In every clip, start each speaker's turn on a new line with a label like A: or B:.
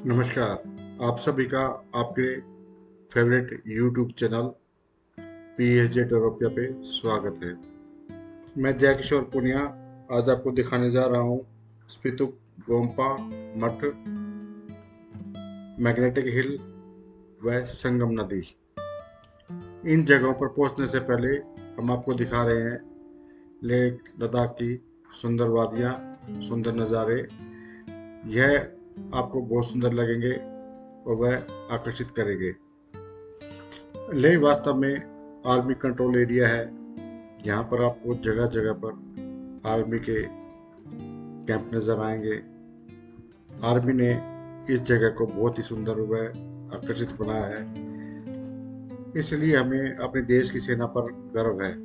A: नमस्कार। आप सभी का आपके फेवरेट यूट्यूब चैनल पीएसजे टोरोपिया पे स्वागत है। मैं जय किशोर पुनिया आज आपको दिखाने जा रहा हूँ स्पितुक गोम्पा मठ, मैग्नेटिक हिल व संगम नदी। इन जगहों पर पहुंचने से पहले हम आपको दिखा रहे हैं लेह लद्दाख की सुंदर वादियाँ, सुंदर नज़ारे। यह आपको बहुत सुंदर लगेंगे और वह आकर्षित करेंगे। लेह वास्तव में आर्मी कंट्रोल एरिया है। यहाँ पर आपको जगह जगह पर आर्मी के कैंप नजर आएंगे। आर्मी ने इस जगह को बहुत ही सुंदर व आकर्षित बनाया है, इसलिए हमें अपने देश की सेना पर गर्व है।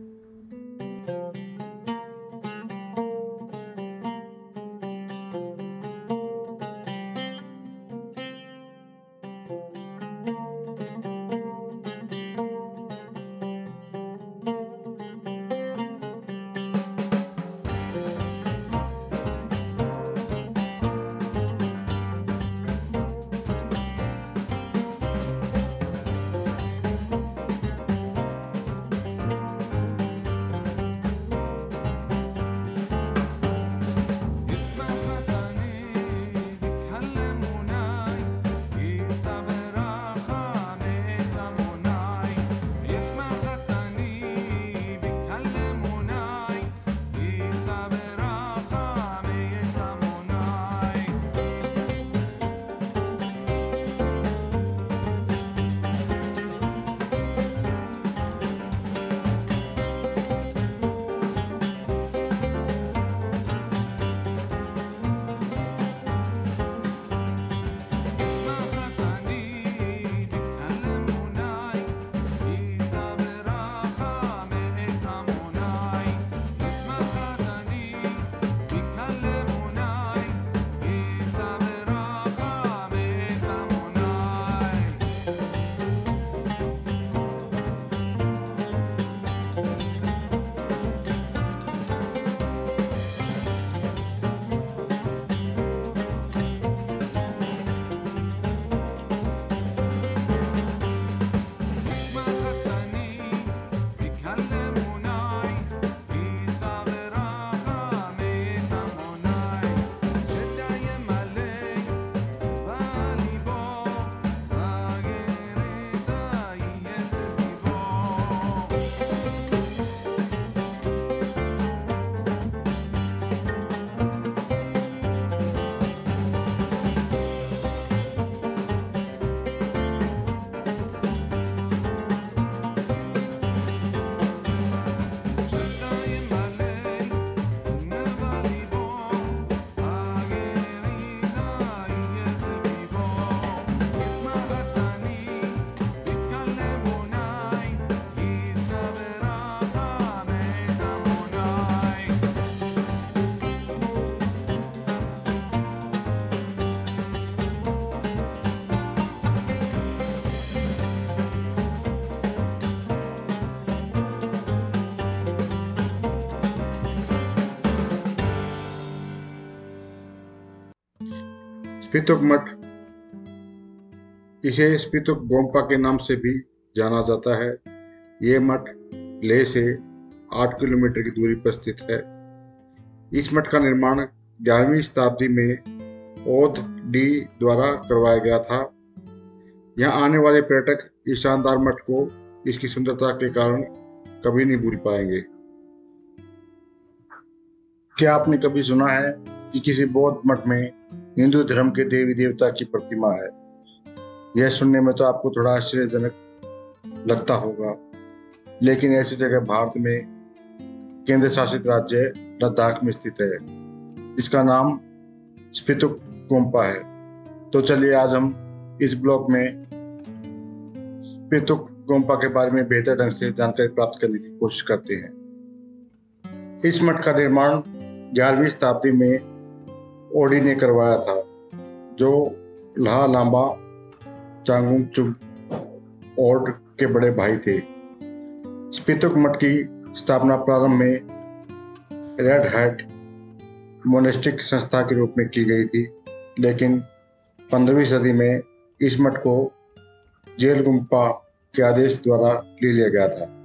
A: स्पितुक मठ, इसे स्पितुक गोम्पा के नाम से भी जाना जाता है। ये मठ लेह से 8 किलोमीटर की दूरी पर स्थित है। इस मठ का निर्माण 11वीं शताब्दी में ओध डी द्वारा करवाया गया था। यहाँ आने वाले पर्यटक इस शानदार मठ को इसकी सुंदरता के कारण कभी नहीं भूल पाएंगे। क्या आपने कभी सुना है कि किसी बौद्ध मठ में हिंदू धर्म के देवी देवता की प्रतिमा है? यह सुनने में तो आपको थोड़ा आश्चर्यजनक लगता होगा, लेकिन ऐसी जगह भारत में केंद्र शासित राज्य लद्दाख में स्थित है। इसका नाम स्पितुक गोम्पा है। तो चलिए आज हम इस ब्लॉग में स्पितुक गोम्पा के बारे में बेहतर ढंग से जानकारी प्राप्त करने की कोशिश करते हैं। इस मठ का निर्माण 11वीं शताब्दी में ओडी ने करवाया था, जो लाहा लांबा चांगुंगचुग ओड के बड़े भाई थे। स्पितुक मठ की स्थापना प्रारंभ में रेड हैट मोनेस्टिक संस्था के रूप में की गई थी, लेकिन 15वीं सदी में इस मठ को जेल गुम्पा के आदेश द्वारा ले लिया गया था।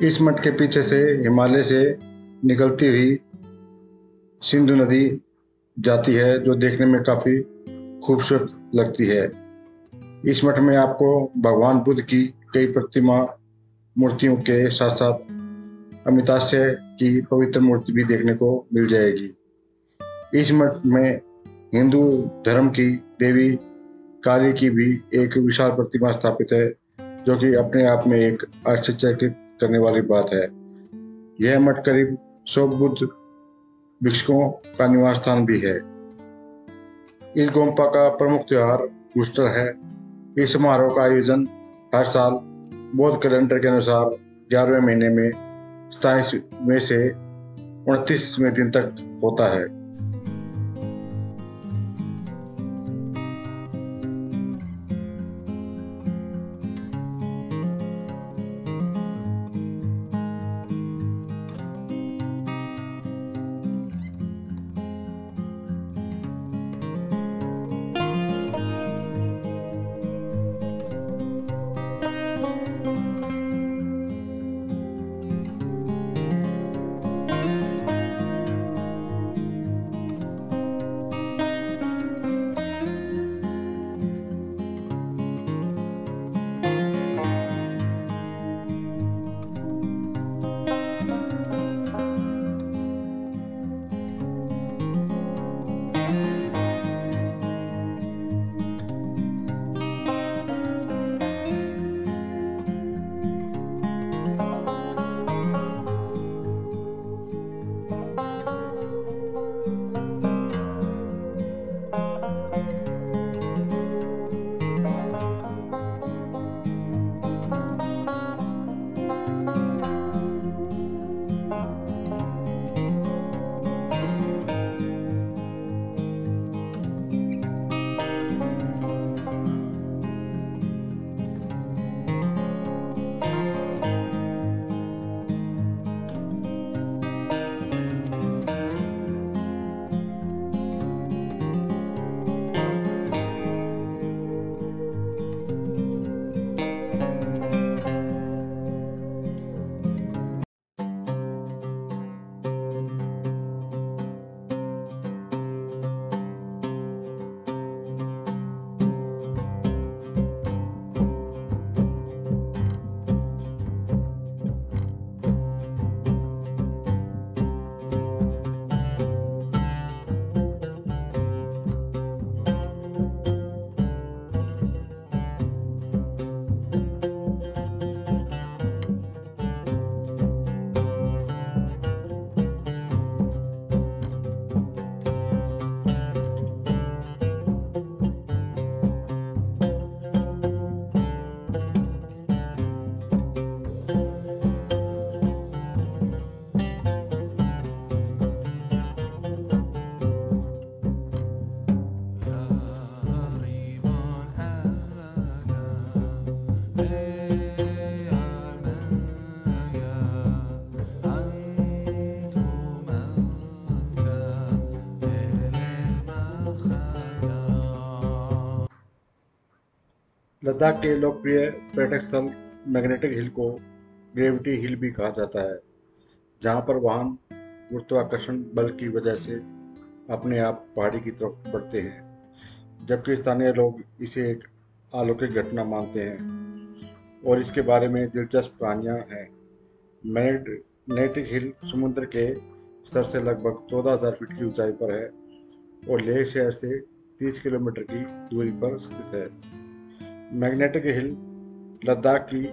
A: इस मठ के पीछे से हिमालय से निकलती हुई सिंधु नदी जाती है, जो देखने में काफ़ी खूबसूरत लगती है। इस मठ में आपको भगवान बुद्ध की कई प्रतिमा मूर्तियों के साथ साथ अमिताभ्य की पवित्र मूर्ति भी देखने को मिल जाएगी। इस मठ में हिंदू धर्म की देवी काली की भी एक विशाल प्रतिमा स्थापित है, जो कि अपने आप में एक आश्चर्यचकित करने वाली बात है। यह मठ करीब 100 बुद्ध भिक्षुओं का निवास स्थान भी है। इस गोम्पा का प्रमुख त्योहार ईस्टर है। इस समारोह का आयोजन हर साल बौद्ध कैलेंडर के अनुसार 11वें महीने में 27वें से 29वें दिन तक होता है। लद्दाख के लोकप्रिय पर्यटक स्थल मैग्नेटिक हिल को ग्रेविटी हिल भी कहा जाता है, जहां पर वाहन गुरुत्वाकर्षण बल की वजह से अपने आप पहाड़ी की तरफ बढ़ते हैं, जबकि स्थानीय लोग इसे एक अलौकिक घटना मानते हैं और इसके बारे में दिलचस्प कहानियां हैं। मैग्नेटिक हिल समुद्र के स्तर से लगभग 14,000 फीट की ऊंचाई पर है और लेह शहर से 30 किलोमीटर की दूरी पर स्थित है। मैग्नेटिक हिल लद्दाख की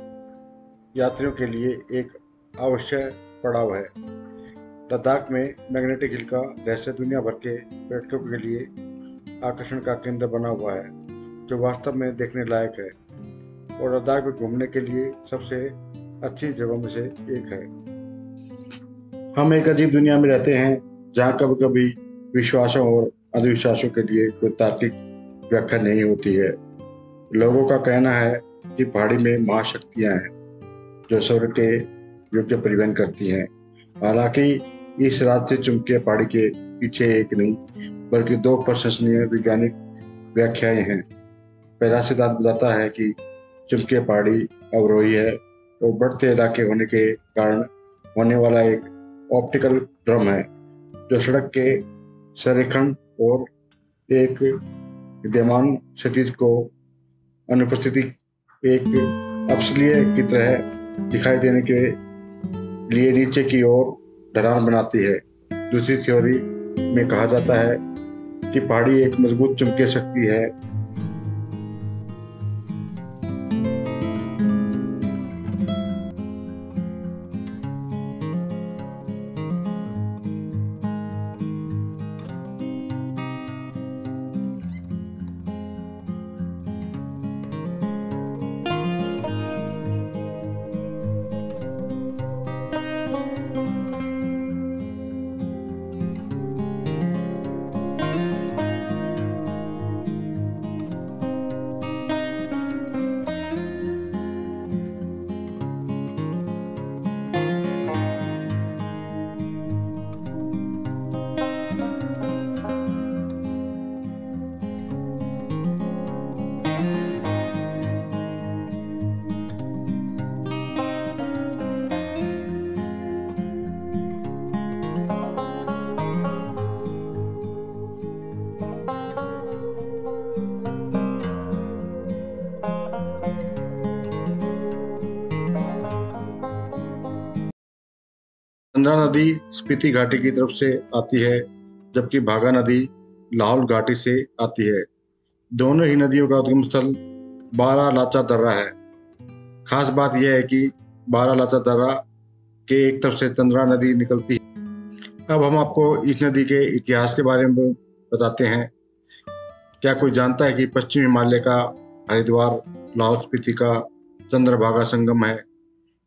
A: यात्रियों के लिए एक आवश्यक पड़ाव है। लद्दाख में मैग्नेटिक हिल का रहस्य दुनिया भर के पर्यटकों के लिए आकर्षण का केंद्र बना हुआ है, जो वास्तव में देखने लायक है और लद्दाख में घूमने के लिए सबसे अच्छी जगहों में से एक है। हम एक अजीब दुनिया में रहते हैं, जहाँ कभी कभी विश्वासों और अंधविश्वासों के लिए कोई तार्किक व्याख्या नहीं होती है। लोगों का कहना है कि पहाड़ी में महाशक्तियां हैं जो स्वर्ग के युग के परिवहन करती हैं। हालांकि इस रात से चुंबकीय पहाड़ी के पीछे एक नहीं बल्कि दो प्रशंसनीय वैज्ञानिक व्याख्याएं हैं। पहला सिद्धांत बताता है कि चुंबकीय पहाड़ी अवरोही है और बढ़ते इलाके होने के कारण होने वाला एक ऑप्टिकल ड्रम है, जो सड़क के संरेखण और एक विद्यमान क्षतिज को अनुपस्थिति एक अपसलीय की तरह दिखाई देने के लिए नीचे की ओर ढलान बनाती है। दूसरी थ्योरी में कहा जाता है कि पहाड़ी एक मजबूत चुंबकीय शक्ति है चंद्रा नदी स्पीति घाटी की तरफ से आती है, जबकि भागा नदी लाहौल घाटी से आती है। दोनों ही नदियों का उद्गम स्थल बारा लाचा दर्रा है। खास बात यह है कि बारा लाचा दर्रा के एक तरफ से चंद्रा नदी निकलती है। अब हम आपको इस नदी के इतिहास के बारे में बताते हैं। क्या कोई जानता है कि पश्चिमी हिमालय का हरिद्वार लाहौल स्पीति का चंद्रभागा संगम है।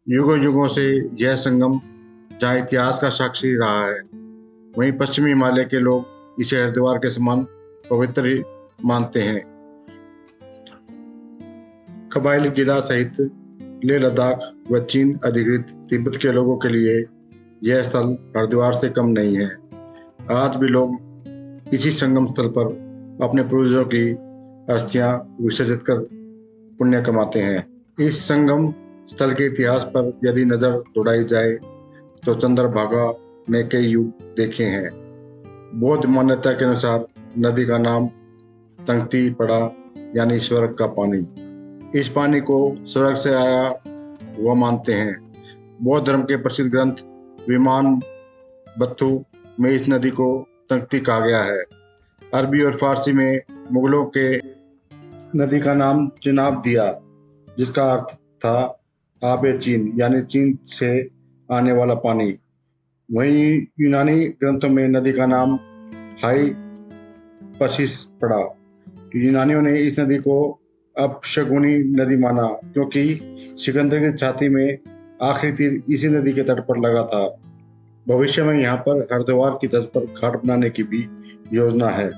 A: युगों युगों से यह संगम जहाँ इतिहास का साक्षी रहा है, वहीं पश्चिमी हिमालय के लोग इसे हरिद्वार के समान पवित्र ही मानते हैं। कबायली जिला सहित लेह लद्दाख व चीन अधिकृत तिब्बत के लोगों के लिए यह स्थल हरिद्वार से कम नहीं है। आज भी लोग इसी संगम स्थल पर अपने पूर्वजों की अस्थियां विसर्जित कर पुण्य कमाते हैं। इस संगम स्थल के इतिहास पर यदि नजर दौड़ाई जाए तो चंद्रभागा ने कई युग देखे हैं। बौद्ध मान्यता के अनुसार नदी का नाम तंगती पड़ा, यानी स्वर्ग का पानी। इस पानी को स्वर्ग से आया हुआ मानते हैं। बौद्ध धर्म के प्रसिद्ध ग्रंथ विमान बत्थु में इस नदी को तंगती कहा गया है। अरबी और फारसी में मुगलों के नदी का नाम चिनाब दिया, जिसका अर्थ था आबे चीन, यानी चीन से आने वाला पानी। वहीं यूनानी ग्रंथों में नदी का नाम हाई पसिस पड़ा। यूनानियों ने इस नदी को अपशगुनी नदी माना, क्योंकि सिकंदर की छाती में आखिरी तीर इसी नदी के तट पर लगा था। भविष्य में यहाँ पर हरिद्वार की तर्ज पर घाट बनाने की भी योजना है।